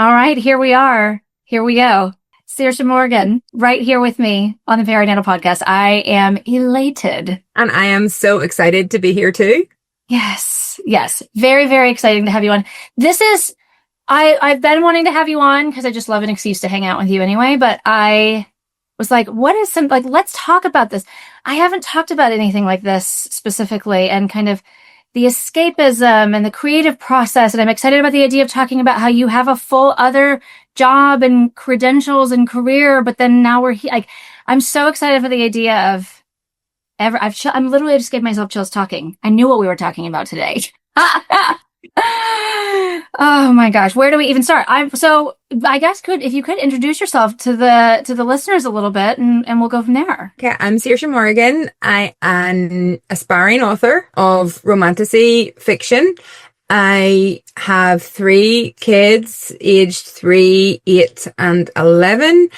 All right, here we are. Here we go. Saoirse Morrigan, right here with me on the Perinatal podcast. I am elated. And I am so excited to be here too. Yes. Very, very exciting to have you on. I've been wanting to have you on because I just love an excuse to hang out with you anyway. But I was like, let's talk about this. I haven't talked about anything like this specifically, and kind of the escapism and the creative process. And I'm excited about the idea of talking about how you have a full other job and credentials and career, but then now we're here. Like, I'm so excited for the idea of I'm literally, I just gave myself chills talking. I knew what we were talking about today. Oh my gosh, where do we even start? I guess if you could introduce yourself to the listeners a little bit, and we'll go from there. Okay, I'm Saoirse Morrigan. I am an aspiring author of romantasy fiction. I have 3 kids, aged 3, 8, and 11.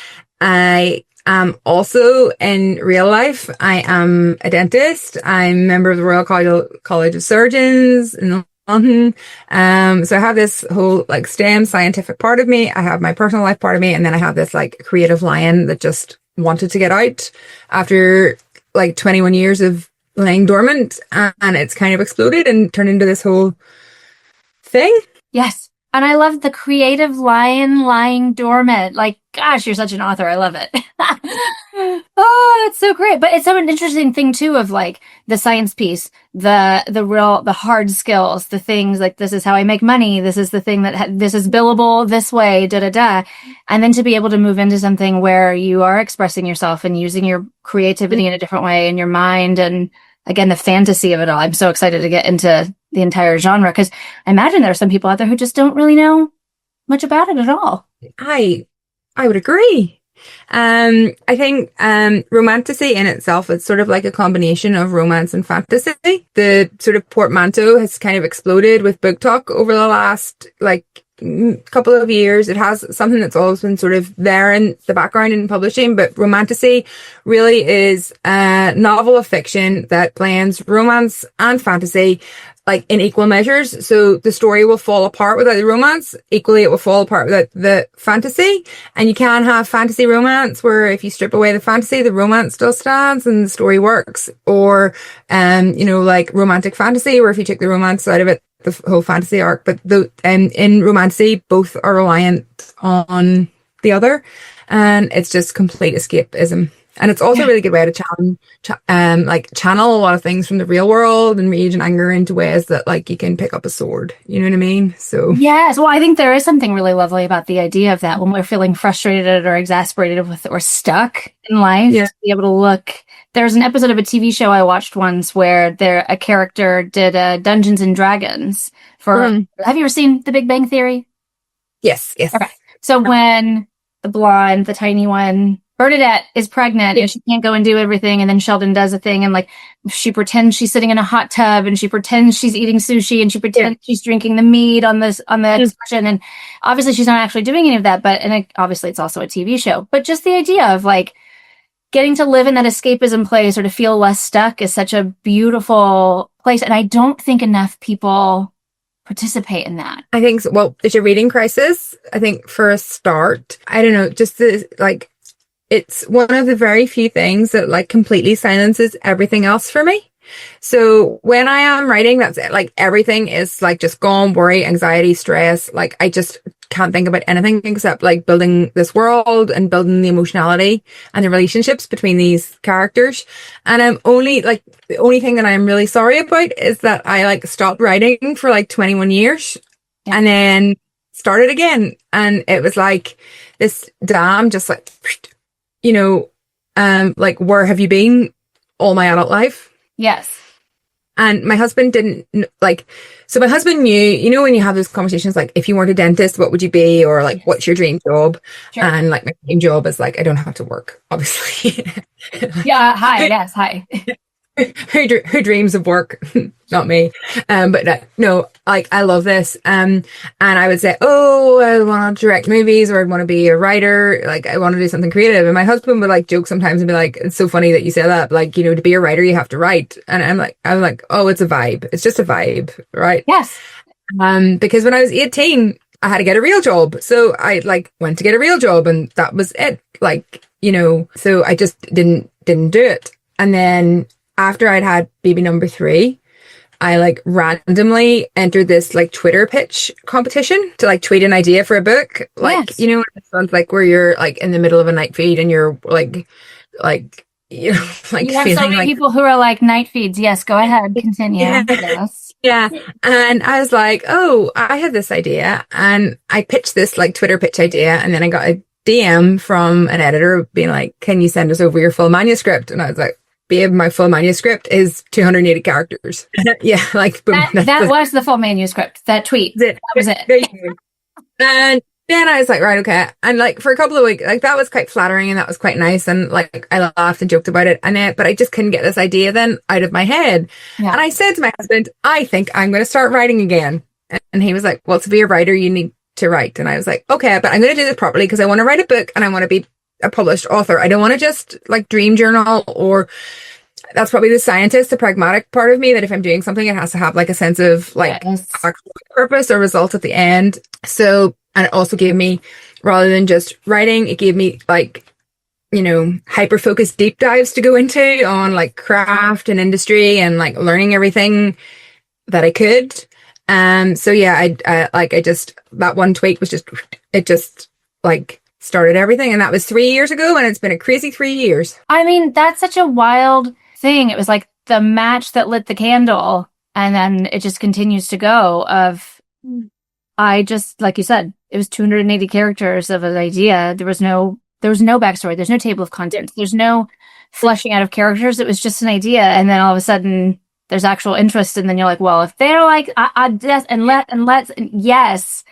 I am also in real life. I am a dentist. I'm a member of the Royal College of Surgeons in London. So I have this whole STEM scientific part of me. I have my personal life part of me, and then I have this creative lion that just wanted to get out after 21 years of laying dormant, and it's kind of exploded and turned into this whole thing. Yes. And I love the creative lion lying dormant. Gosh, you're such an author. I love it. Oh, that's so great. But it's so an interesting thing too of the science piece, the hard skills, the things this is how I make money. This is the thing this is billable this way, And then to be able to move into something where you are expressing yourself and using your creativity in a different way in your mind. And again, the fantasy of it all. I'm so excited to get into the entire genre, because I imagine there are some people out there who just don't really know much about it at all. I would agree. I think romantasy in itself is sort of like a combination of romance and fantasy. The sort of portmanteau has kind of exploded with book talk over the last couple of years. It has something that's always been sort of there in the background in publishing, but romantasy really is a novel of fiction that blends romance and fantasy in equal measures. So the story will fall apart without the romance. Equally, it will fall apart without the fantasy. And you can have fantasy romance where if you strip away the fantasy, the romance still stands and the story works. Or, romantic fantasy, where if you take the romance out of it, the whole fantasy arc. But in romantasy, both are reliant on the other. And it's just complete escapism. And it's also a really good way to channel a lot of things from the real world and rage and anger into ways that you can pick up a sword. You know what I mean? So yes, well, I think there is something really lovely about the idea of that when we're feeling frustrated or exasperated with or stuck in life. Yeah. To be able to look. There's an episode of a TV show I watched once where a character did Dungeons and Dragons for. Have you ever seen The Big Bang Theory? Yes. Okay, so when the blonde, the tiny one, Bernadette is pregnant and she can't go and do everything, and then Sheldon does a thing and she pretends she's sitting in a hot tub and she pretends she's eating sushi and she pretends she's drinking the mead on the excursion, and obviously she's not actually doing any of that, but obviously it's also a TV show. But just the idea of getting to live in that escapism place or to feel less stuck is such a beautiful place, and I don't think enough people participate in that. I think so. Well, there's a reading crisis. I think for a start, I don't know, just it's one of the very few things that completely silences everything else for me. So when I am writing, that's it. Everything is just gone, worry, anxiety, stress. I just can't think about anything except building this world and building the emotionality and the relationships between these characters. And I'm only the only thing that I'm really sorry about is that I stopped writing for 21 years and then started again. And it was this dam just where have you been all my adult life? Yes. And my husband didn't so my husband knew, when you have those conversations, if you weren't a dentist, what would you be? Or what's your dream job? Sure. And my dream job is I don't have to work, obviously. Yeah. Hi. Yes. Hi. Who dreams of work? Not me. But no, I love this. And I would say, oh, I want to direct movies, or I'd want to be a writer. I want to do something creative. And my husband would joke sometimes and be it's so funny that you say that. To be a writer, you have to write. And I'm like, oh, it's a vibe. It's just a vibe, right? Yes. Because when I was 18, I had to get a real job. So I like went to get a real job, and that was it. Like, so I just didn't do it. And then after I'd had baby number 3, I like randomly entered this like Twitter pitch competition to like tweet an idea for a book. Like, Yes. it sounds like where you're like in the middle of a night feed and you're like, like You have so feeling many like, people who are like night feeds. Yes, go ahead, continue. yeah. Yes. Yeah. And I was like, oh, I had this idea, and I pitched this like Twitter pitch idea, and then I got a DM from an editor being like, can you send us over your full manuscript? And I was like, babe, my full manuscript is 280 characters. Yeah, like boom. That was the full manuscript. That tweet. That was it. And then I was like, right, okay. And like for a couple of weeks, like that was quite flattering and that was quite nice. And like I laughed and joked about it. And then, but I just couldn't get this idea then out of my head. Yeah. And I said to my husband, I think I'm going to start writing again. And he was like, well, to be a writer, you need to write. And I was like, okay, but I'm going to do this properly because I want to write a book and I want to be a published author. I don't want to just like dream journal, or that's probably the scientist, the pragmatic part of me, that if I'm doing something, it has to have like a sense of like actual purpose or result at the end. So, and it also gave me, rather than just writing, it gave me like, hyper focused deep dives to go into on like craft and industry and like learning everything that I could. So yeah, I just, that one tweet was just, it just like started everything. And that was 3 years ago, and it's been a crazy 3 years. I mean, that's such a wild thing. It was like the match that lit the candle, and then it just continues to go of, I just, like you said, it was 280 characters of an idea. There was no backstory. There's no table of contents. There's no fleshing out of characters. It was just an idea. And then all of a sudden there's actual interest. And then you're like, well, if they're like, yes.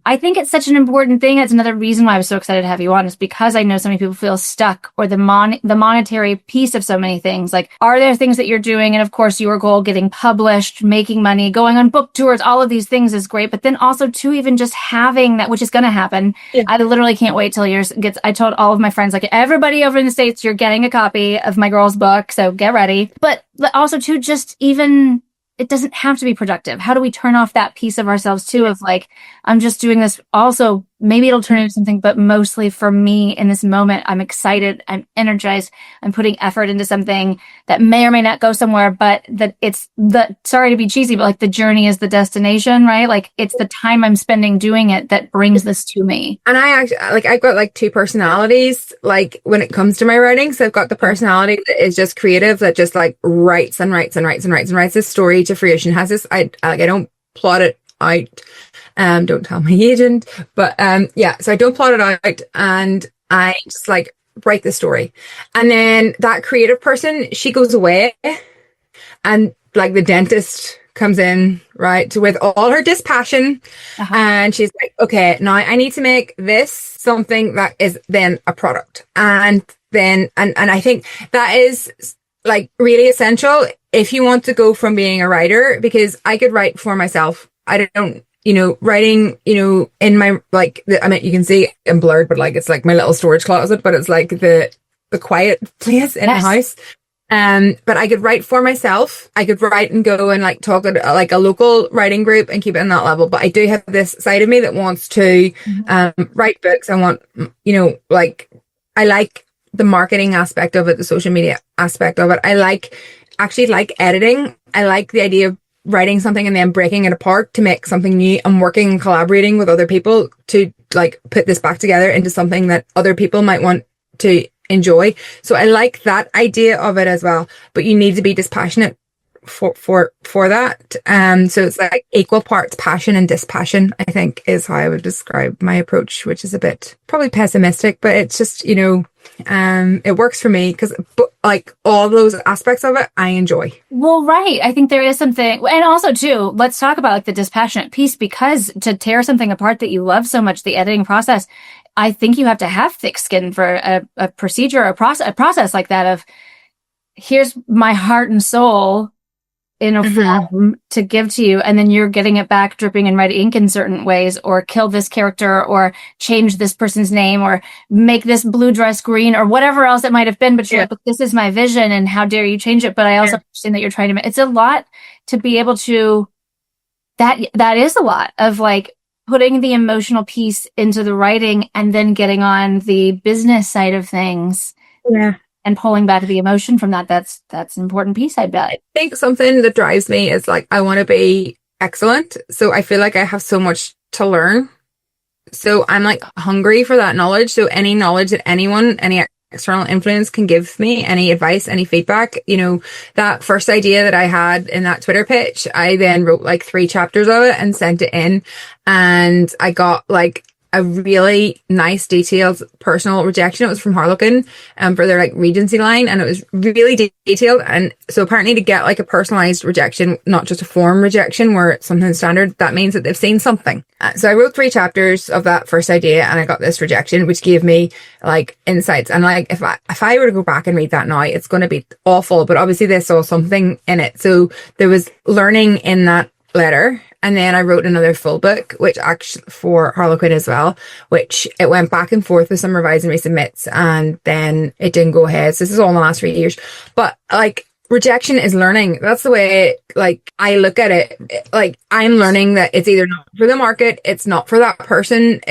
I think it's such an important thing. That's another reason why I was so excited to have you on, is because I know so many people feel stuck, or the monetary piece of so many things. Like, are there things that you're doing? And of course, your goal, getting published, making money, going on book tours, all of these things is great. But then also too, even just having that, which is going to happen. Yeah. I literally can't wait till yours gets, I told all of my friends, like, everybody over in the States, you're getting a copy of my girl's book. So get ready. But also too, just even, it doesn't have to be productive. How do we turn off that piece of ourselves too, of like, I'm just doing this. Also, maybe it'll turn into something, but mostly for me in this moment, I'm excited, I'm energized, I'm putting effort into something that may or may not go somewhere, but that it's sorry to be cheesy, but like the journey is the destination, right? Like it's the time I'm spending doing it that brings this to me. And I actually, like, I've got like 2 personalities, like when it comes to my writing. So I've got the personality that is just creative, that just like writes and writes and writes and writes and writes this story to fruition, has this, I don't plot it out. Don't tell my agent, but yeah, so I don't plot it out, and I just like write the story. And then that creative person, she goes away, and like the dentist comes in, right, with all her dispassion, and she's like, okay, now I need to make this something that is then a product. And then and I think that is like really essential if you want to go from being a writer, because I could write for myself. I don't, writing, in my, like, I mean, you can see I'm blurred, but like, it's like my little storage closet, but it's like the quiet place in a house. But I could write for myself. I could write and go and like talk at like a local writing group and keep it in that level. But I do have this side of me that wants to, write books. I want, like, I like the marketing aspect of it, the social media aspect of it. I actually like editing. I like the idea of writing something and then breaking it apart to make something new. I'm working and collaborating with other people to like put this back together into something that other people might want to enjoy. So I like that idea of it as well, but you need to be dispassionate for that. So it's like equal parts passion and dispassion, I think, is how I would describe my approach, which is a bit probably pessimistic, but it's just, it works for me because like all those aspects of it, I enjoy. Well, right. I think there is something, and also too, let's talk about like the dispassionate piece, because to tear something apart that you love so much, the editing process, I think you have to have thick skin for a procedure, a process like that of, here's my heart and soul in a form to give to you, and then you're getting it back dripping in red ink in certain ways, or kill this character, or change this person's name, or make this blue dress green, or whatever else it might have been. But you're like, but this is my vision, and how dare you change it? But I also understand that you're trying to it's a lot to be able to, that is a lot of like putting the emotional piece into the writing and then getting on the business side of things. Yeah. And pulling back the emotion from that, that's an important piece, I bet. I think something that drives me is like, I want to be excellent. So I feel like I have so much to learn. So I'm like hungry for that knowledge. So any knowledge that anyone, any external influence can give me, any advice, any feedback, you know, that first idea that I had in that Twitter pitch, I then wrote like 3 chapters of it and sent it in, and I got like a really nice, detailed personal rejection. It was from Harlequin for their like Regency line, and it was really detailed. And so apparently to get like a personalized rejection, not just a form rejection where it's something standard, that means that they've seen something. So I wrote 3 chapters of that first idea, and I got this rejection, which gave me like insights. And like if I were to go back and read that now, it's going to be awful. But obviously they saw something in it, so there was learning in that letter. And then I wrote another full book, which actually for Harlequin as well, which it went back and forth with some revise and resubmits, and then it didn't go ahead. So this is all in the last 3 years. But like, rejection is learning. That's the way like I look at it. Like, I'm learning that it's either not for the market, it's not for that person,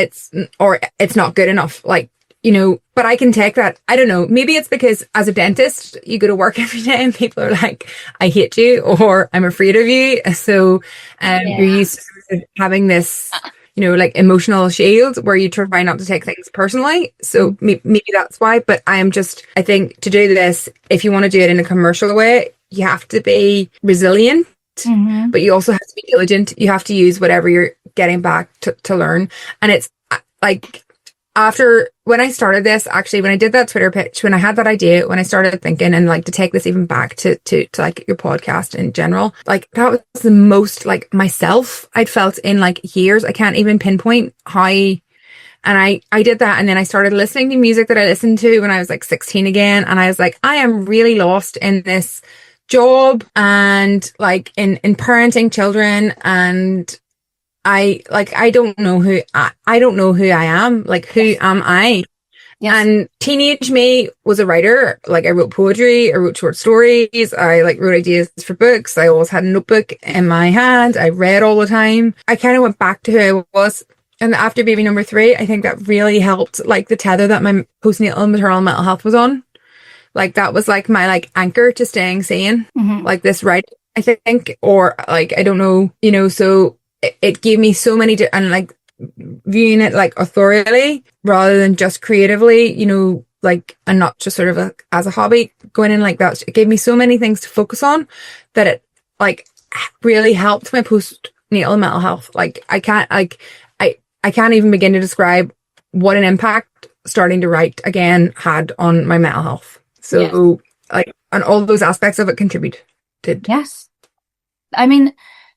or it's not good enough. Like, you know, but I can take that. I don't know. Maybe it's because as a dentist, you go to work every day and people are like, I hate you, or I'm afraid of you. So you're used to having this, you know, like emotional shield where you try not to take things personally. So maybe that's why. But I think to do this, if you want to do it in a commercial way, you have to be resilient, but you also have to be diligent. You have to use whatever you're getting back to learn. And it's like, after when I started this, actually, when I did that Twitter pitch, when I had that idea, when I started thinking, and like to take this even back to like your podcast in general, like that was the most like myself I'd felt in like years. I can't even pinpoint how. And I did that, and then I started listening to music that I listened to when I was like 16 again, and I was like, I am really lost in this job and like in parenting children, and I don't know who I am. Like, who am I? Yes. And teenage me was a writer. Like, I wrote poetry, I wrote short stories, I like wrote ideas for books. I always had a notebook in my hand. I read all the time. I kind of went back to who I was. And after baby number 3, I think that really helped, like the tether that my postnatal and maternal mental health was on. Like, that was like my like anchor to staying sane. Like this, right? I think, or like, I don't know, you know, so it gave me so many, and like viewing it like authorially rather than just creatively, you know, like, and not just sort of as a hobby going in like that. It gave me so many things to focus on that it like really helped my postnatal mental health. Like, I can't even begin to describe what an impact starting to write again had on my mental health. So like, and all those aspects of it contributed. Yes. I mean,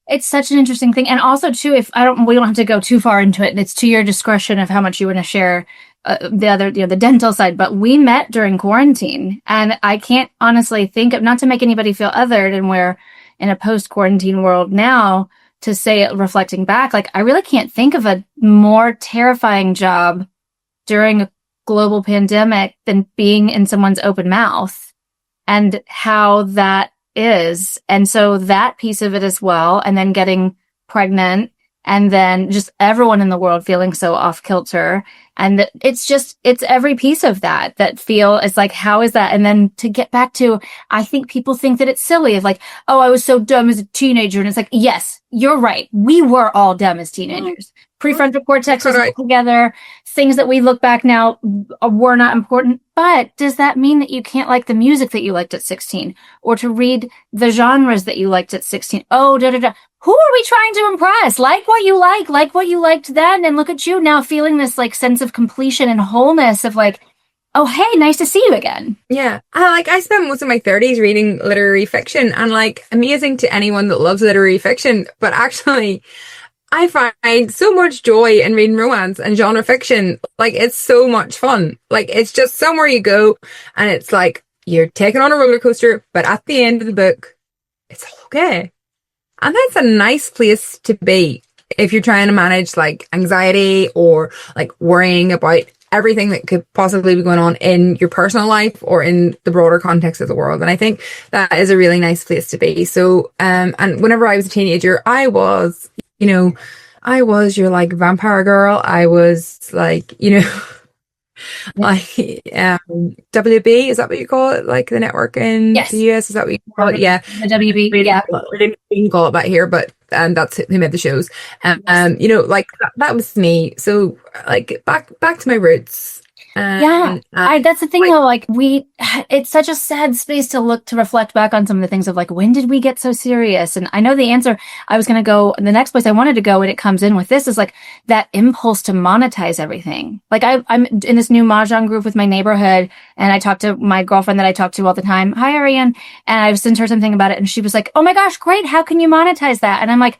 it's such an interesting thing. And also too, we don't have to go too far into it, and it's to your discretion of how much you want to share the other, you know, the dental side, but we met during quarantine, and I can't honestly think of, not to make anybody feel othered, and we're in a post-quarantine world now, to say, reflecting back, like, I really can't think of a more terrifying job during a global pandemic than being in someone's open mouth, and how that is. And so that piece of it as well, and then getting pregnant, and then just everyone in the world feeling so off kilter, and it's every piece of that it's like, how is that? And then to get back to, I think people think that it's silly, of like, oh, I was so dumb as a teenager, and it's like, yes, you're right, we were all dumb as teenagers. Prefrontal cortex was all together. Things that we look back now were not important. But does that mean that you can't like the music that you liked at 16? Or to read the genres that you liked at 16? Oh, Who are we trying to impress? Like what you like what you liked then. And look at you now feeling this like sense of completion and wholeness of like, oh, hey, nice to see you again. Yeah. I spent most of my 30s reading literary fiction, and like, amazing to anyone that loves literary fiction. But actually, I find so much joy in reading romance and genre fiction. Like, it's so much fun. Like, it's just somewhere you go, and it's like you're taken on a roller coaster, but at the end of the book, it's all okay. And that's a nice place to be if you're trying to manage like anxiety or like worrying about everything that could possibly be going on in your personal life or in the broader context of the world. And I think that is a really nice place to be. So, and whenever I was a teenager, I was, you know, I was your like vampire girl. I was like, you know, I WB, is that what you call it? Like the network in the Yes. US, is that what you call it? Yeah. The WB. We Yeah. didn't even call it that here, but that's who made the shows. Yes. You know, like that was me. So like back to my roots. Yeah, that's the thing Like though, like it's such a sad space to look to reflect back on some of the things of like, when did we get so serious? And I know the answer. I was going to go, the next place I wanted to go, and it comes in with this, is like that impulse to monetize everything. Like I'm in this new Mahjong group with my neighborhood, and I talked to my girlfriend that I talk to all the time. Hi, Ariane. And I sent her something about it, and she was like, oh my gosh, great. How can you monetize that? And I'm like,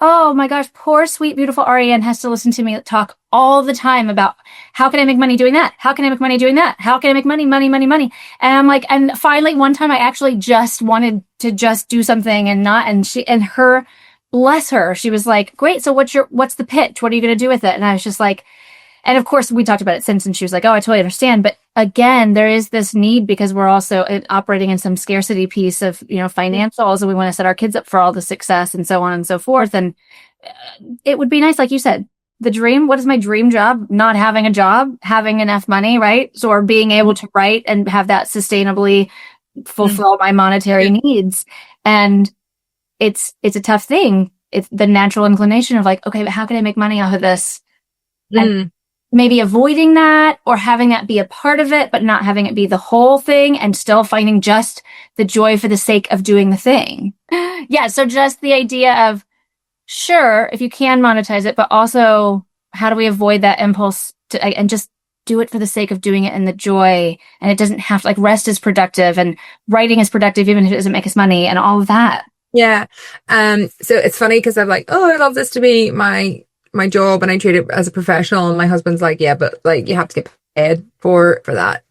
oh my gosh, poor, sweet, beautiful Ariane has to listen to me talk all the time about how can I make money doing that? How can I make money doing that? How can I make money, money, money, money? And I'm like, and finally one time I actually just wanted to just do something and not, and her, bless her, she was like, great. So what's the pitch? What are you going to do with it? And I was just like, and of course we talked about it since, and she was like, oh, I totally understand. But again, there is this need because we're also operating in some scarcity piece of, you know, financials, and we want to set our kids up for all the success and so on and so forth. And it would be nice, like you said, the dream. What is my dream job? Not having a job, having enough money, right? So, or being able to write and have that sustainably fulfill my monetary needs. And it's a tough thing. It's the natural inclination of like, okay, but how can I make money off of this? And maybe avoiding that or having that be a part of it, but not having it be the whole thing, and still finding just the joy for the sake of doing the thing. Yeah. So just the idea of, sure, if you can monetize it, but also how do we avoid that impulse to, and just do it for the sake of doing it and the joy. And it doesn't have to, like, rest is productive and writing is productive, even if it doesn't make us money and all of that. yeah. So it's funny because I'm like, oh, I love this to be my job, and I treat it as a professional, and my husband's like, yeah, but like you have to get paid for that.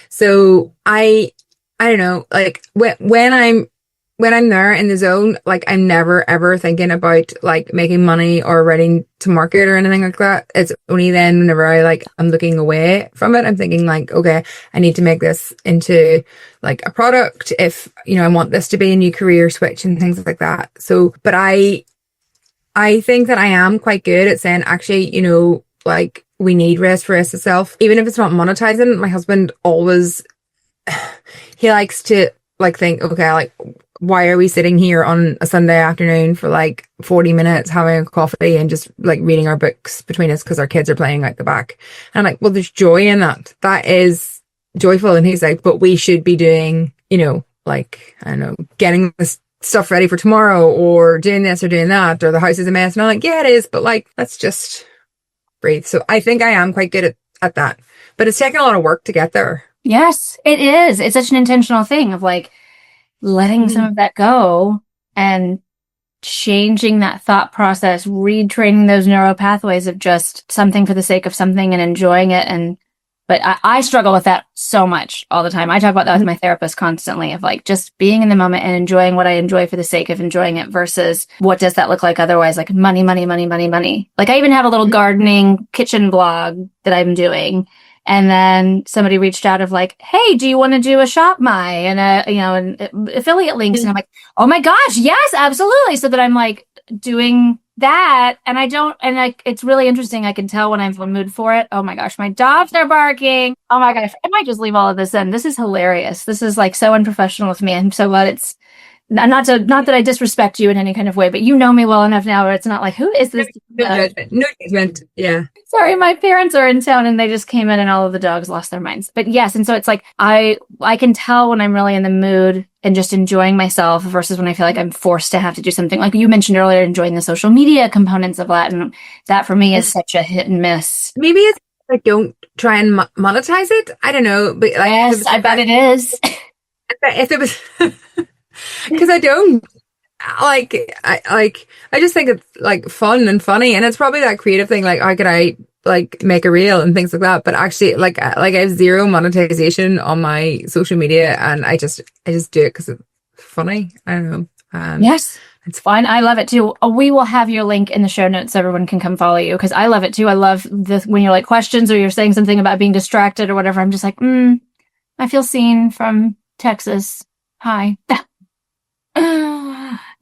So I don't know, like when I'm there in the zone, like I'm never ever thinking about like making money or writing to market or anything like that. It's only then whenever I'm looking away from it, I'm thinking like, okay, I need to make this into like a product if, you know, I want this to be a new career switch and things like that. So, but I think that I am quite good at saying, actually, you know, like we need rest for rest itself. Even if it's not monetizing, my husband always, he likes to like think, okay, like, why are we sitting here on a Sunday afternoon for like 40 minutes having a coffee and just like reading our books between us because our kids are playing out the back? And I'm like, well, there's joy in that. That is joyful. And he's like, but we should be doing, you know, like, I don't know, getting this stuff ready for tomorrow or doing this or doing that, or the house is a mess. And I'm like, yeah, it is, but like, let's just breathe. So I think I am quite good at that, but it's taken a lot of work to get there. Yes, it is. It's such an intentional thing of like letting some of that go and changing that thought process, retraining those neural pathways of just something for the sake of something and enjoying it. But I struggle with that so much all the time. I talk about that with my therapist constantly, of like just being in the moment and enjoying what I enjoy for the sake of enjoying it versus what does that look like otherwise, like money, money, money, money, money. Like I even have a little gardening kitchen blog that I'm doing. And then somebody reached out of like, hey, do you want to do a shop my and and affiliate links? And I'm like, oh my gosh, yes, absolutely. So that I'm like doing that, and it's really interesting. I can tell when I'm in the mood for it. Oh my gosh, my dogs are barking. Oh my gosh, I might just leave all of this in. This is hilarious. This is like so unprofessional with me. I'm so glad it's not that I disrespect you in any kind of way, but you know me well enough now where it's not like, who is this? No judgment. No judgment. Yeah. Sorry, my parents are in town and they just came in and all of the dogs lost their minds. But yes, and so it's like I can tell when I'm really in the mood and just enjoying myself versus when I feel like I'm forced to have to do something. Like you mentioned earlier, enjoying the social media components of that. And that for me is such a hit and miss. Maybe it's I don't try and monetize it. I don't know. But like, yes, I bet it is. If it was, because I don't. I just think it's like fun and funny, and it's probably that creative thing. Like, how could I like make a reel and things like that? But actually, like I have zero monetization on my social media, and I just do it because it's funny. I don't know. Yes, it's fun. I love it too. We will have your link in the show notes so everyone can come follow you because I love it too. I love this when you're like questions or you're saying something about being distracted or whatever. I'm just like, I feel seen from Texas. Hi.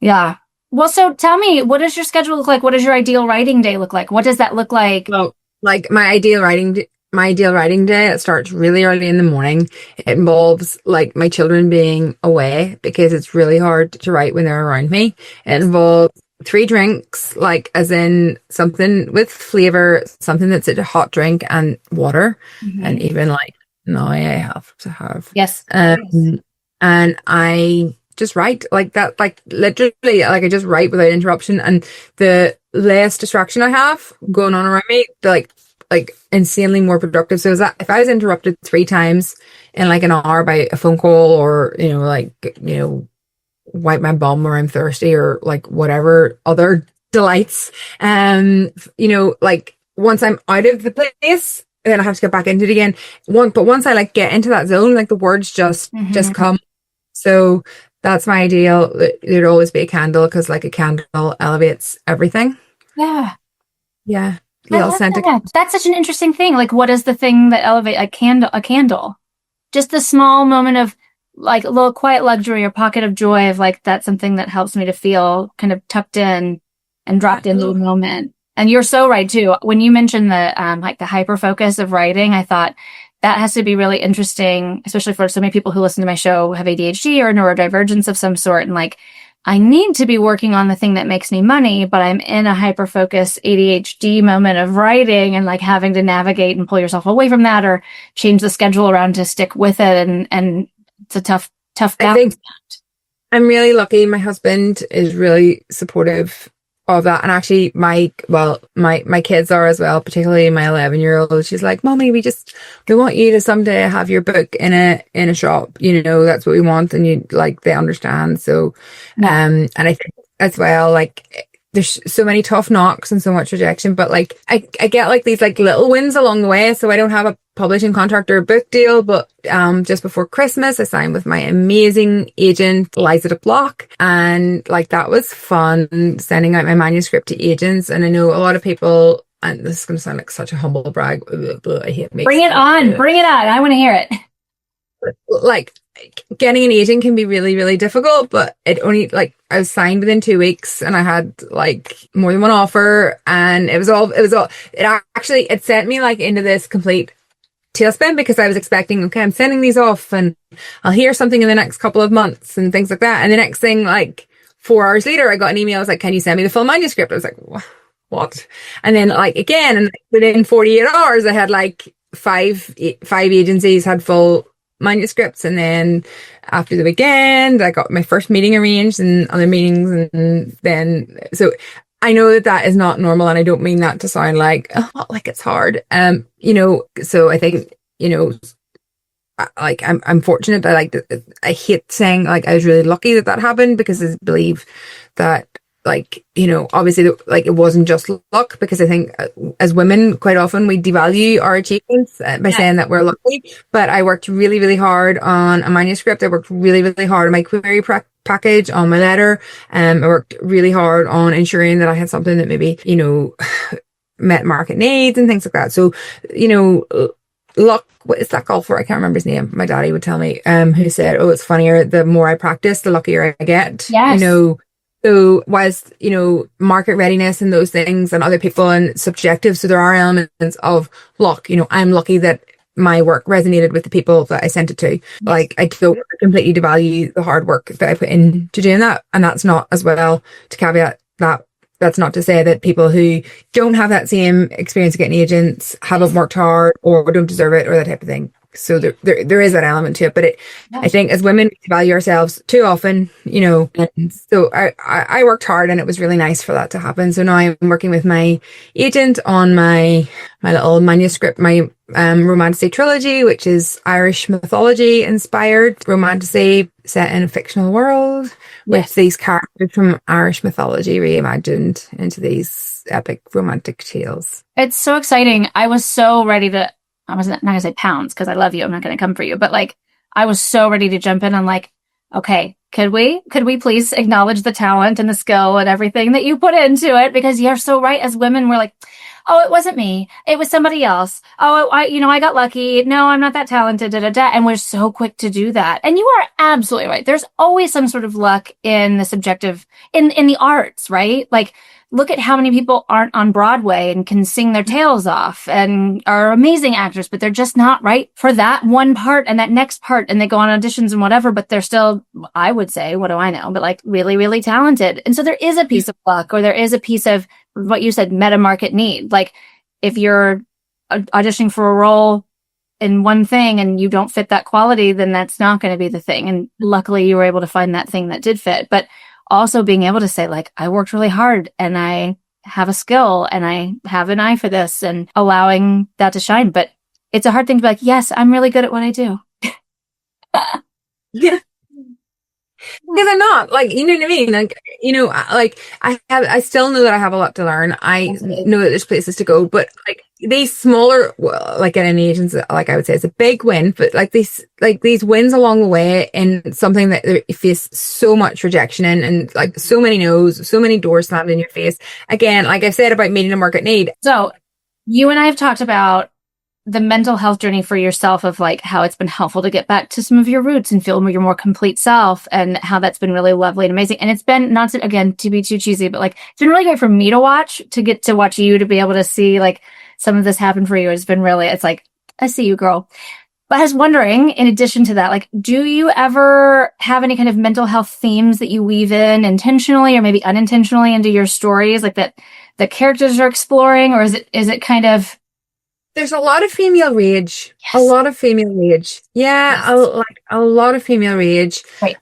Yeah. Well, so tell me, what does your schedule look like? What does your ideal writing day look like? What does that look like? Well, like my ideal writing day, it starts really early in the morning. It involves like my children being away because it's really hard to write when they're around me. It involves three drinks, like as in something with flavor, something that's a hot drink and water. Mhm. And even like now I have to have. Yes. And I just write like that, like literally, like I just write without interruption. And the less distraction I have going on around me, the like insanely more productive. So is that if I was interrupted three times in like an hour by a phone call or, like, wipe my bum or I'm thirsty or like whatever other delights, like once I'm out of the place, then I have to get back into it again. But once I like get into that zone, like the words just come. So that's my ideal. There'd always be a candle because like a candle elevates everything. Yeah. Yeah. I love that. That's such an interesting thing. Like, what is the thing that elevate a candle? A candle. Just the small moment of like a little quiet luxury or pocket of joy of like, that's something that helps me to feel kind of tucked in and dropped into the moment. And you're so right too. When you mentioned the, like the hyper focus of writing, I thought that has to be really interesting, especially for so many people who listen to my show have ADHD or neurodivergence of some sort. And like, I need to be working on the thing that makes me money, but I'm in a hyper-focused ADHD moment of writing and like having to navigate and pull yourself away from that or change the schedule around to stick with it. And it's a tough balance. I think I'm really lucky. My husband is really supportive of that. And actually my kids are as well, particularly my 11-year-old. She's like, Mommy, we want you to someday have your book in a shop. That's what we want. And they understand. So, and I think as well, like there's so many tough knocks and so much rejection, but like I get like these like little wins along the way. So I don't have a publishing contract or a book deal, but just before Christmas I signed with my amazing agent Liza de Block, and like that was fun, sending out my manuscript to agents. And I know a lot of people, and this is going to sound like such a humble brag, but I hate bring it on I want to hear it. Like getting an agent can be really, really difficult, but it only like I was signed within 2 weeks and I had like more than one offer, and it sent me like into this complete tailspin because I was expecting, okay, I'm sending these off and I'll hear something in the next couple of months and things like that. And the next thing, like 4 hours later, I got an email. I was like, can you send me the full manuscript? I was like, what? And then like again, and within 48 hours, I had like five agencies had full manuscripts. And then after the weekend, I got my first meeting arranged and other meetings. And then, so I know that is not normal, and I don't mean that to sound like, like it's hard. So I think, like I'm fortunate. I hate saying like I was really lucky that happened, because I believe that like, obviously like it wasn't just luck, because I think as women quite often we devalue our achievements by saying that we're lucky. But I worked really, really hard on a manuscript. I worked really, really hard on my query package, on my letter. I worked really hard on ensuring that I had something that maybe, met market needs and things like that. So, luck, what is that called for? I can't remember his name. My daddy would tell me, who said, it's funnier, the more I practice, the luckier I get. Yes. So whilst, market readiness and those things and other people and subjective, so there are elements of luck. I'm lucky that my work resonated with the people that I sent it to. Like, I don't completely devalue the hard work that I put into doing that. And that's not, as well, to caveat that, that's not to say that people who don't have that same experience of getting agents haven't worked hard or don't deserve it or that type of thing. So there is that element to it, but I think as women we value ourselves too often, and so I worked hard, and it was really nice for that to happen. So now I'm working with my agent on my little manuscript, my Romantasy trilogy, which is Irish mythology inspired romantasy set in a fictional world with these characters from Irish mythology reimagined into these epic romantic tales. It's so exciting. I was so ready to, I was not going to say pounds because I love you. I'm not going to come for you. But like, I was so ready to jump in on like, okay, could we please acknowledge the talent and the skill and everything that you put into it? Because you're so right. As women, we're like, oh, it wasn't me. It was somebody else. Oh, I got lucky. No, I'm not that talented. Da, da, da. And we're so quick to do that. And you are absolutely right. There's always some sort of luck in the subjective, in the arts, right? Like, look at how many people aren't on Broadway and can sing their tails off and are amazing actors, but they're just not right for that one part and that next part. And they go on auditions and whatever, but they're still, I would say, what do I know, but like really, really talented. And so there is a piece of luck, or there is a piece of what you said, meta market need. Like if you're auditioning for a role in one thing and you don't fit that quality, then that's not going to be the thing. And luckily you were able to find that thing that did fit. But also being able to say, like, I worked really hard and I have a skill and I have an eye for this, and allowing that to shine. But it's a hard thing to be like, yes, I'm really good at what I do. Yeah. Because I'm not, like, you know what I mean? Like, you know, like I still know that I have a lot to learn. I know that there's places to go, but like these smaller, well, like in any agency, like I would say it's a big win, but like these wins along the way in something that they face so much rejection in, and like so many no's, so many doors slammed in your face. Again, like I've said about meeting a market need. So you and I have talked about the mental health journey for yourself, of like how it's been helpful to get back to some of your roots and feel your more complete self, and how that's been really lovely and amazing. And it's been, not to, again, to be too cheesy, but like it's been really great for me to watch, to get to watch you, to be able to see like some of this happen for you. It's been really, it's like, I see you, girl. But I was wondering, in addition to that, like, do you ever have any kind of mental health themes that you weave in intentionally or maybe unintentionally into your stories, like that the characters are exploring, or is it kind of... There's a lot of female rage. Yes. A lot of female rage. Yeah, Yes. a lot of female rage. Right.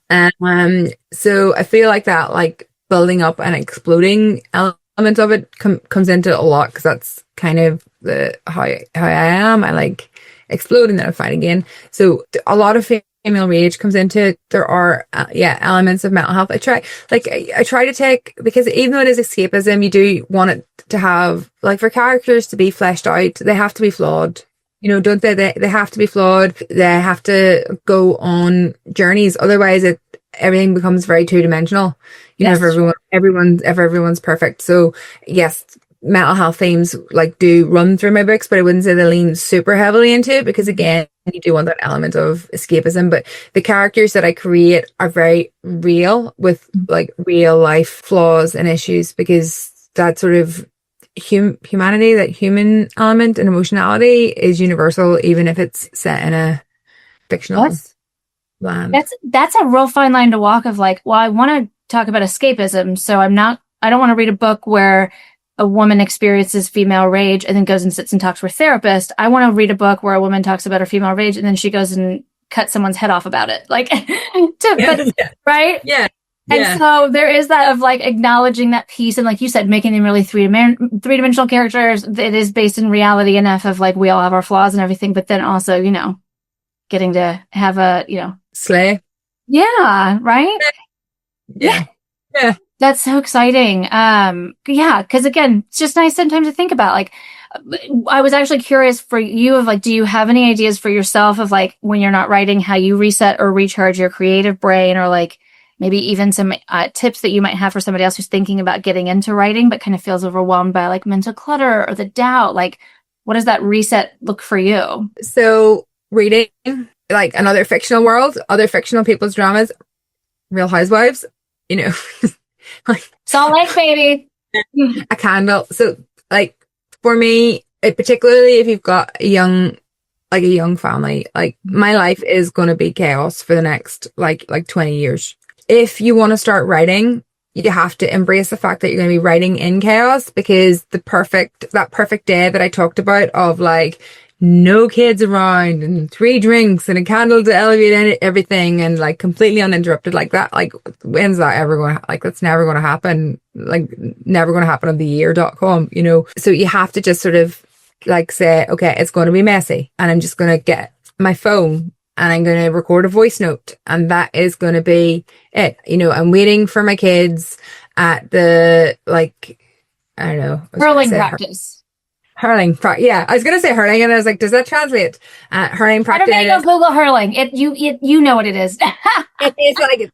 So I feel like that, like building up and exploding element of it comes into a lot, because that's kind of how I am. I like explode and then I fight again. So a lot of female rage comes into it. There are elements of mental health. I try to take, because even though it is escapism, you do want it to have, like, for characters to be fleshed out, they have to be flawed, you know, don't they? They have to be flawed. They have to go on journeys, otherwise everything becomes very two-dimensional, you know, if everyone's perfect. So yes, mental health themes like do run through my books, but I wouldn't say they lean super heavily into it, because again, you do want that element of escapism. But the characters that I create are very real, with like real life flaws and issues, because that sort of humanity, that human element and emotionality is universal, even if it's set in a fictional land. That's a real fine line to walk, of like, well, I want to talk about escapism, so I don't want to read a book where a woman experiences female rage and then goes and sits and talks to her therapist. I want to read a book where a woman talks about her female rage and then she goes and cuts someone's head off about it. Like, right? Yeah. And so there is that of like acknowledging that piece, and like you said, making them really three-dimensional characters that is based in reality enough, of like, we all have our flaws and everything, but then also, you know, getting to have a, you know, slay. Yeah. Right. Yeah. That's so exciting. Because again, it's just nice sometimes to think about. Like, I was actually curious for you, of like, do you have any ideas for yourself of like, when you're not writing, how you reset or recharge your creative brain, or like maybe even some tips that you might have for somebody else who's thinking about getting into writing but kind of feels overwhelmed by like mental clutter or the doubt? Like, what does that reset look for you? So reading like another fictional world, other fictional people's dramas, Real Housewives, you know. Like, Salt Lake, baby. A candle. So like for me, particularly if you've got a young family, like my life is going to be chaos for the next like 20 years. If you want to start writing, you have to embrace the fact that you're going to be writing in chaos, because that perfect day that I talked about, of like no kids around and 3 drinks and a candle to elevate everything and like completely uninterrupted like that, like when's that ever going to, like that's never going to happen, like never going to happen on theyear.com, you know. So you have to just sort of like say, okay, it's going to be messy, and I'm just going to get my phone and I'm going to record a voice note, and that is going to be it. You know, I'm waiting for my kids at the, like, I don't know, hurling practice. Hurling. Yeah, I was going to say hurling, and I was like, does that translate? Hurling practice. I don't know, Google hurling. You know what it is. It is like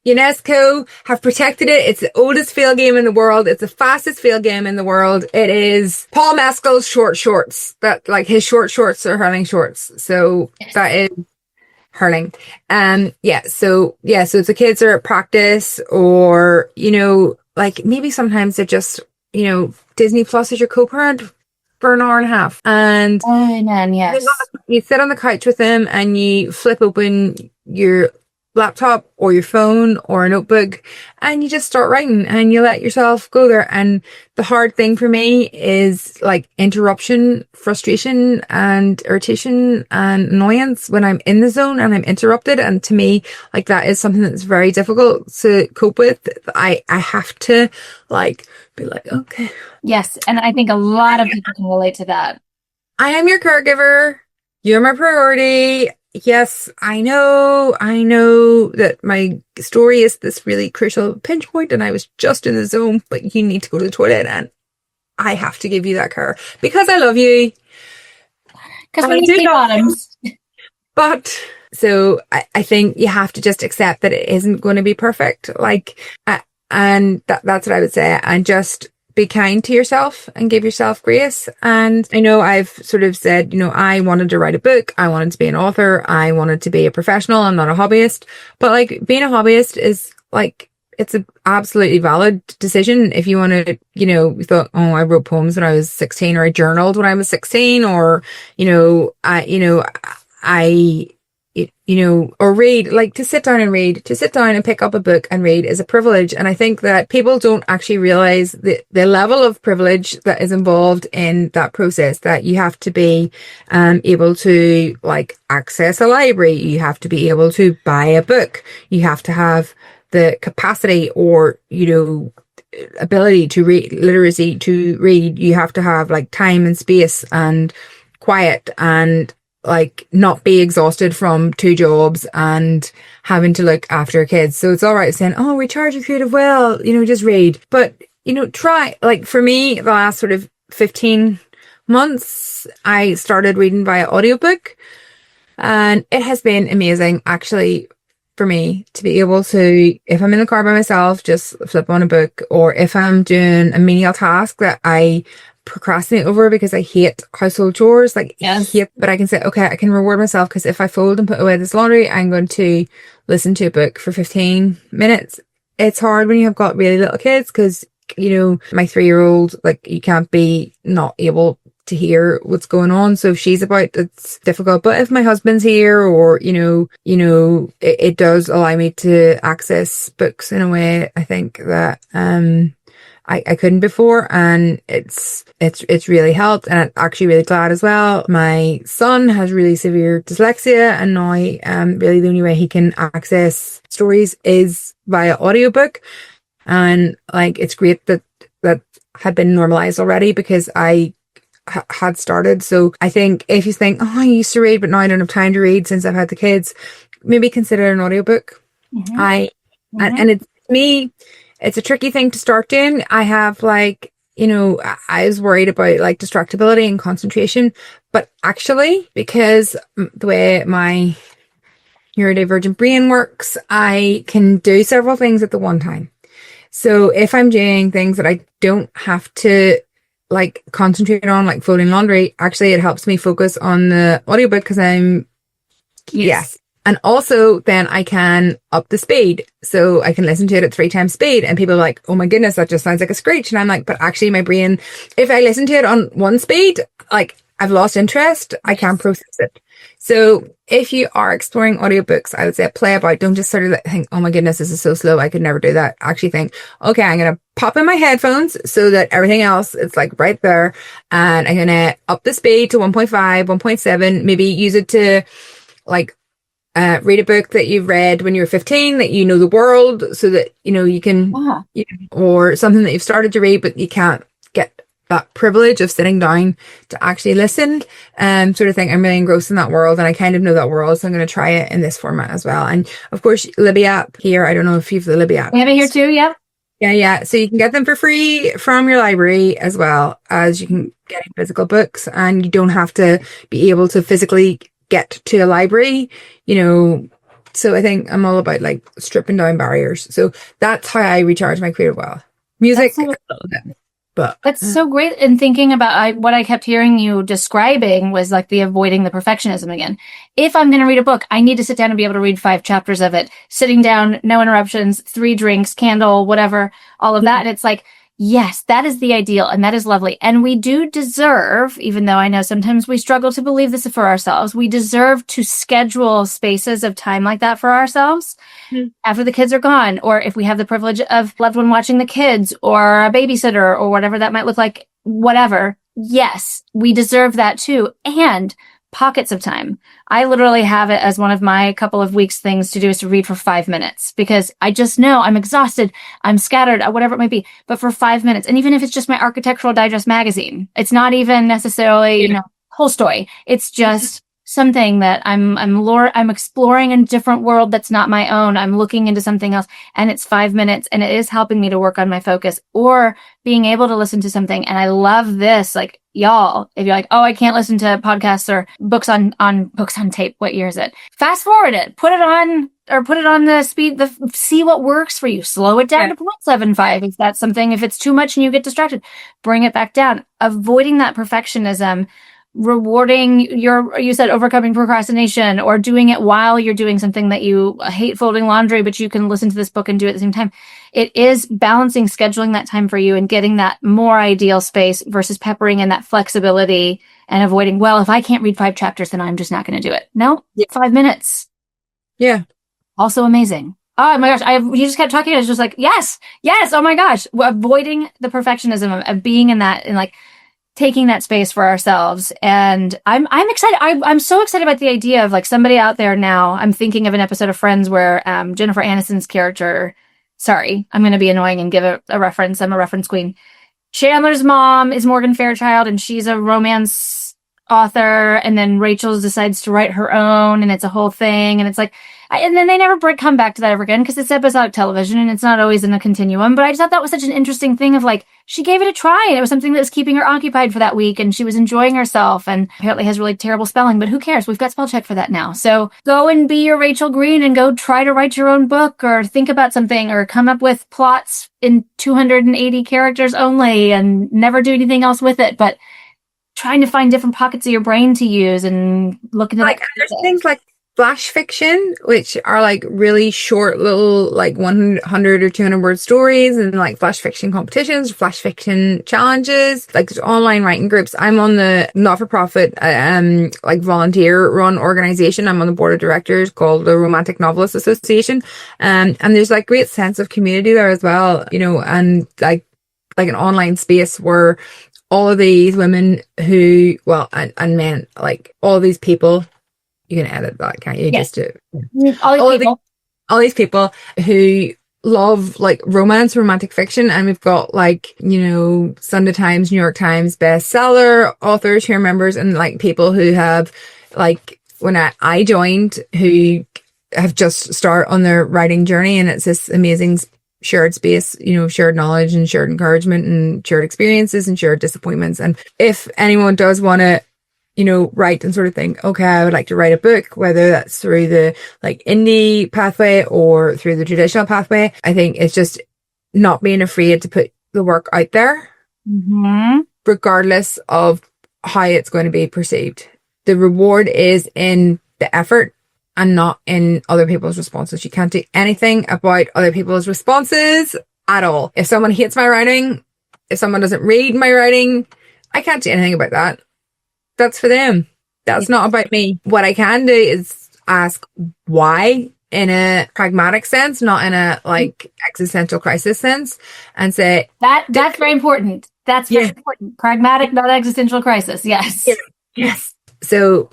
UNESCO have protected it. It's the oldest field game in the world. It's the fastest field game in the world. It is Paul Mescal's short shorts. That like his short shorts are hurling shorts. So that is hurling. So it's the kids are at practice, or like maybe sometimes they're just Disney Plus is your co-parent for an hour and a half, and oh man, yes, you sit on the couch with them and you flip open your laptop or your phone or a notebook and you just start writing and you let yourself go there. And the hard thing for me is like interruption, frustration and irritation and annoyance when I'm in the zone and I'm interrupted. And to me, like that is something that's very difficult to cope with. I have to like be like, okay. Yes. And I think a lot of people can relate to that. I am your caregiver. You're my priority. Yes, I know that my story is this really crucial pinch point and I was just in the zone, but you need to go to the toilet and I have to give you that care because I love you. Because we need bottoms. But so I think you have to just accept that it isn't going to be perfect. And that's what I would say. And just be kind to yourself and give yourself grace. And I know I've sort of said, I wanted to write a book. I wanted to be an author. I wanted to be a professional. I'm not a hobbyist. But like being a hobbyist is like, it's an absolutely valid decision. If you want to, you thought, oh, I wrote poems when I was 16 or I journaled when I was 16 or, or read, like to sit down and pick up a book and read is a privilege. And I think that people don't actually realize the level of privilege that is involved in that process, that you have to be able to like access a library. You have to be able to buy a book. You have to have the capacity or, ability to read, literacy to read. You have to have like time and space and quiet and like not be exhausted from 2 jobs and having to look after kids. So it's all right saying, oh, recharge your creative well, just read. But, try, like for me, the last sort of 15 months, I started reading via audiobook and it has been amazing actually for me to be able to, if I'm in the car by myself, just flip on a book, or if I'm doing a menial task that I procrastinate over because I hate household chores, but I can say, okay, I can reward myself because if I fold and put away this laundry, I'm going to listen to a book for 15 minutes. It's hard when you have got really little kids because, my 3-year-old, like you can't be not able to hear what's going on. So if she's about, it's difficult. But if my husband's here or, it does allow me to access books in a way, I think that, I couldn't before, and it's really helped, and I'm actually really glad as well. My son has really severe dyslexia, and now really the only way he can access stories is via audiobook, and like it's great that had been normalized already because I had started. So I think if you think, oh, I used to read but now I don't have time to read since I've had the kids, maybe consider an audiobook. And it's me. It's a tricky thing to start doing. I have like, I was worried about like distractibility and concentration, but actually because the way my neurodivergent brain works, I can do several things at the one time. So if I'm doing things that I don't have to like concentrate on, like folding laundry, actually it helps me focus on the audiobook because yes. And also then I can up the speed. So I can listen to it at 3 times speed and people are like, oh my goodness, that just sounds like a screech. And I'm like, but actually my brain, if I listen to it on 1 speed, like I've lost interest. I can't process it. So if you are exploring audiobooks, I would say play about. Don't just sort of think, oh my goodness, this is so slow. I could never do that. Actually think, okay, I'm going to pop in my headphones so that everything else is like right there. And I'm going to up the speed to 1.5, 1.7, maybe use it to like, read a book that you've read when you were 15, that you know the world, so that, you can, or something that you've started to read, but you can't get that privilege of sitting down to actually listen, sort of thing. I'm really engrossed in that world and I kind of know that world, so I'm going to try it in this format as well. And of course, Libby app here, I don't know if you've the Libby app. We have it here too, yeah. Yeah. So you can get them for free from your library as well as you can get physical books, and you don't have to be able to physically get to a library, you know. So I think I'm all about like stripping down barriers. So that's how I recharge my creative well. Music, That's a little bit, but That's so great. And thinking about what I kept hearing you describing was like the avoiding the perfectionism again. If I'm going to read a book, I need to sit down and be able to read 5 chapters of it, sitting down, no interruptions, 3 drinks, candle, whatever, all of that. And it's like, yes, that is the ideal and that is lovely. And we do deserve, even though I know sometimes we struggle to believe this for ourselves, we deserve to schedule spaces of time like that for ourselves after the kids are gone, or if we have the privilege of loved one watching the kids or a babysitter or whatever that might look like, whatever. Yes, we deserve that too. And pockets of time. I literally have it as one of my couple of weeks things to do is to read for 5 minutes because I just know I'm exhausted, I'm scattered, whatever it might be, but for 5 minutes. And even if it's just my Architectural Digest magazine, it's not even necessarily, you know, Tolstoy. It's just something that I'm exploring a different world that's not my own. I'm looking into something else, and it's 5 minutes, and it is helping me to work on my focus or being able to listen to something. And I love this, like, y'all, if you're like, oh, I can't listen to podcasts or books on books on tape. What year is it? Fast forward it, put it on the speed, see what works for you. Slow it down to 0.75. If that's something, if it's too much and you get distracted, bring it back down. Avoiding that perfectionism, rewarding you said overcoming procrastination, or doing it while you're doing something that you hate, folding laundry, but you can listen to this book and do it at the same time. It is balancing, scheduling that time for you and getting that more ideal space versus peppering in that flexibility and avoiding, well, if I can't read 5 chapters, then I'm just not going to do it. No, 5 minutes. yeah. Also amazing. Oh my gosh. You just kept talking. I was just like, yes. Oh my gosh. Avoiding the perfectionism of being in that, and like, taking that space for ourselves. And I'm excited. I'm so excited about the idea of like somebody out there now. I'm thinking of an episode of Friends where Jennifer Aniston's character, sorry, I'm going to be annoying and give a reference. I'm a reference queen. Chandler's mom is Morgan Fairchild, and she's a romance author. And then Rachel decides to write her own, and it's a whole thing. And it's like, and then they never come back to that ever again because it's episodic television and it's not always in a continuum. But I just thought that was such an interesting thing of like, she gave it a try and it was something that was keeping her occupied for that week and she was enjoying herself, and apparently has really terrible spelling, but who cares? We've got spell check for that now. So go and be your Rachel Green and go try to write your own book or think about something or come up with plots in 280 characters only and never do anything else with it. But trying to find different pockets of your brain to use and look into like, there's things like flash fiction, which are like really short little like 100 or 200 word stories, and like flash fiction competitions, flash fiction challenges, like there's online writing groups. I'm on the not-for-profit like volunteer run organization. I'm on the board of directors called the Romantic Novelists Association, and there's like great sense of community there as well, you know, and like an online space where all of these women who, well, and men, like all of these people, you can edit that, can't you? Yes. Just all these people who love like romance, romantic fiction, and we've got like, you know, Sunday Times, New York Times bestseller authors who are members, and like people who have like when I joined who have just started on their writing journey, and it's this amazing shared space, you know, shared knowledge and shared encouragement and shared experiences and shared disappointments. And if anyone does want to, you know, write and sort of think, okay, I would like to write a book, whether that's through the like indie pathway or through the traditional pathway, I think it's just not being afraid to put the work out there, regardless of how it's going to be perceived. The reward is in the effort and not in other people's responses. You can't do anything about other people's responses at all. If someone hates my writing, if someone doesn't read my writing, I can't do anything about that. That's for them. That's not about me. What I can do is ask why in a pragmatic sense, not in a like existential crisis sense, and say that's very important. That's very important. Pragmatic, not existential crisis. Yes. Yes. So,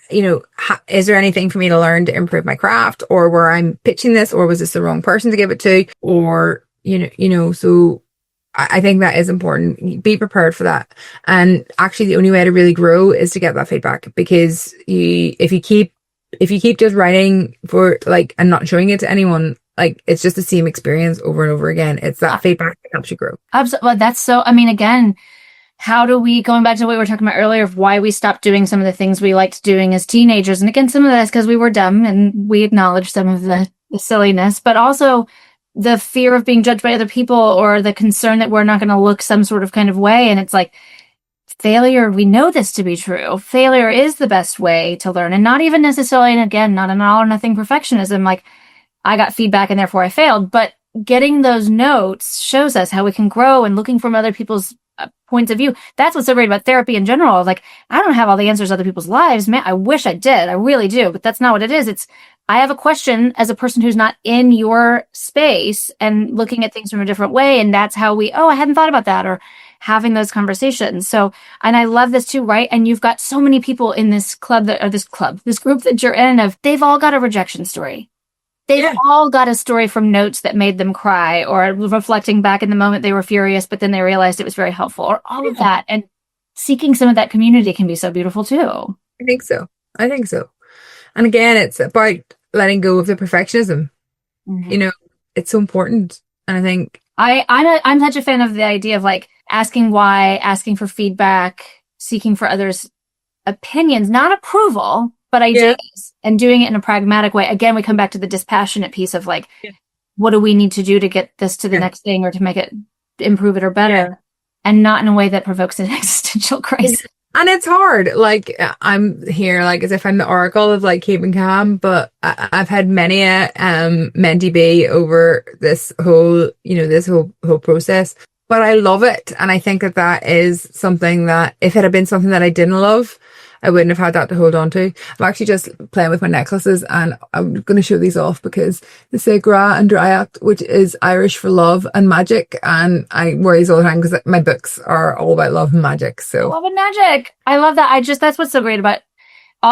you know, is there anything for me to learn to improve my craft, or where I'm pitching this, or was this the wrong person to give it to, or you know, so I think that is important. Be prepared for that. And actually the only way to really grow is to get that feedback, because if you keep just writing for like and not showing it to anyone, like it's just the same experience over and over again. It's that feedback that helps you grow. Absolutely. Well, that's so, I mean, again, how do we, going back to what we were talking about earlier of why we stopped doing some of the things we liked doing as teenagers. And again, some of that's because we were dumb and we acknowledged some of the silliness, but also the fear of being judged by other people or the concern that we're not going to look some sort of kind of way. And it's like, failure, we know this to be true. Failure is the best way to learn, and not even necessarily, and again, not an all or nothing perfectionism, like I got feedback and therefore I failed, but getting those notes shows us how we can grow, and looking from other people's points of view. That's what's so great about therapy in general. Like, I don't have all the answers to other people's lives. Man, I wish I did. I really do, but that's not what it is. It's, I have a question as a person who's not in your space and looking at things from a different way. And that's how we, oh, I hadn't thought about that, or having those conversations. So, and I love this too, right? And you've got so many people in this club that, or this group that you're in of, they've all got a rejection story. They've all got a story from notes that made them cry, or reflecting back in the moment they were furious, but then they realized it was very helpful, or all of that. And seeking some of that community can be so beautiful too. I think so. And again, it's about letting go of the perfectionism. You know, it's so important. And I think I'm such a fan of the idea of like asking why, asking for feedback, seeking for others' opinions, not approval, but ideas, and doing it in a pragmatic way. Again, we come back to the dispassionate piece of like, what do we need to do to get this to the next thing, or to make it, improve it or better, and not in a way that provokes an existential crisis. And it's hard. Like, I'm here like as if I'm the oracle of like keeping calm, but I've had many a mentee be over this whole, this whole process. But I love it, and I think that is something that if it had been something that I didn't love, I wouldn't have had that to hold on to. I'm actually just playing with my necklaces, and I'm going to show these off because they say Gra and Dryat, which is Irish for love and magic. And I wear these all the time because my books are all about love and magic. So love and magic. I love that. That's what's so great about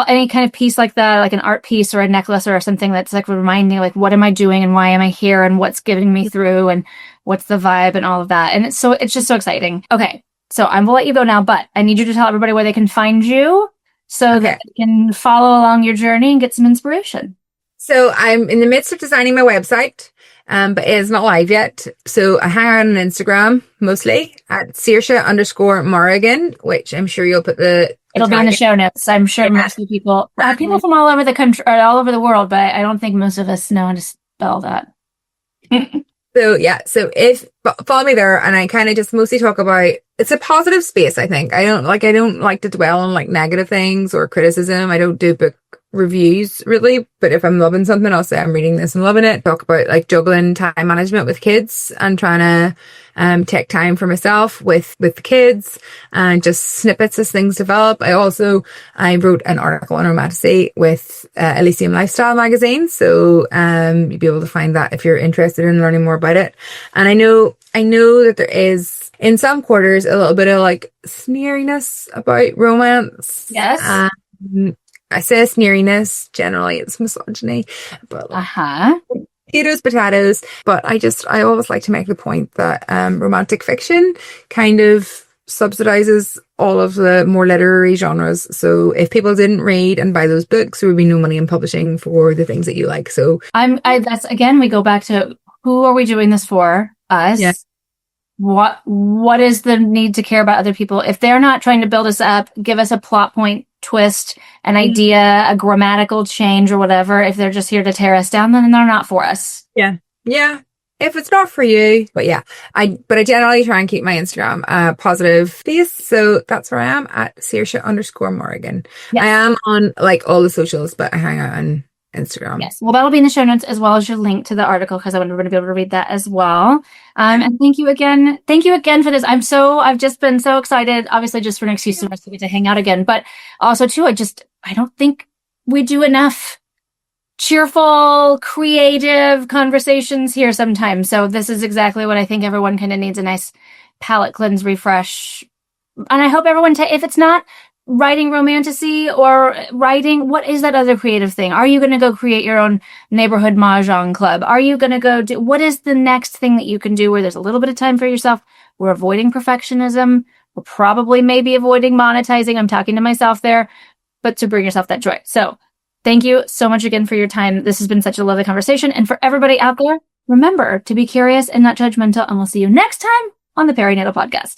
any kind of piece like that, like an art piece or a necklace or something that's like reminding, like, what am I doing and why am I here and what's getting me through and what's the vibe and all of that. And it's just so exciting. Okay. So I'm going to let you go now, but I need you to tell everybody where they can find you, so that you can follow along your journey and get some inspiration. So I'm in the midst of designing my website, but it is not live yet. So I hang out on Instagram mostly at Saoirse_Morrigan, which I'm sure you'll put it'll be in the show notes. I'm sure most of the people from all over the country or all over the world, but I don't think most of us know how to spell that. So if follow me there, and I kind of just mostly talk about, it's a positive space. I think I don't like to dwell on like negative things or criticism. I don't do book reviews really, but if I'm loving something, I'll say I'm reading this and loving it. Talk about like juggling time management with kids and trying to take time for myself with the kids, and just snippets as things develop. I wrote an article on Romantasy with Elysium Lifestyle magazine, so you'll be able to find that if you're interested in learning more about it. And I know that there is in some quarters a little bit of like sneeriness about romance. Yes. I say sneeriness, generally it's misogyny, but potatoes. But I always like to make the point that romantic fiction kind of subsidizes all of the more literary genres. So if people didn't read and buy those books, there would be no money in publishing for the things that you like. So that's again, we go back to, who are we doing this for? Us. Yes. What is the need to care about other people? If they're not trying to build us up, give us a plot point, twist, an idea, a grammatical change or whatever, if they're just here to tear us down, then they're not for us. Yeah. If it's not for you, but I generally try and keep my Instagram positive piece. So that's where I am, at Saoirse_Morrigan. Yes. I am on like all the socials, but I hang out on Instagram. Yes. Well, that'll be in the show notes as well as your link to the article, because I want everybody to be able to read that as well. And thank you again for this. I've just been so excited, obviously just for an excuse for us to get to hang out again, but also too, I don't think we do enough cheerful, creative conversations here sometimes. So this is exactly what I think everyone kind of needs, a nice palate cleanse, refresh. And I hope everyone, if it's not writing romantasy or writing, what is that other creative thing? Are you going to go create your own neighborhood mahjong club? Are you going to go do, what is the next thing that you can do where there's a little bit of time for yourself? We're avoiding perfectionism. We're probably maybe avoiding monetizing. I'm talking to myself there, but to bring yourself that joy. So Thank you so much again for your time. This has been such a lovely conversation. And for everybody out there, remember to be curious and not judgmental. And we'll see you next time on the Perinatal Podcast.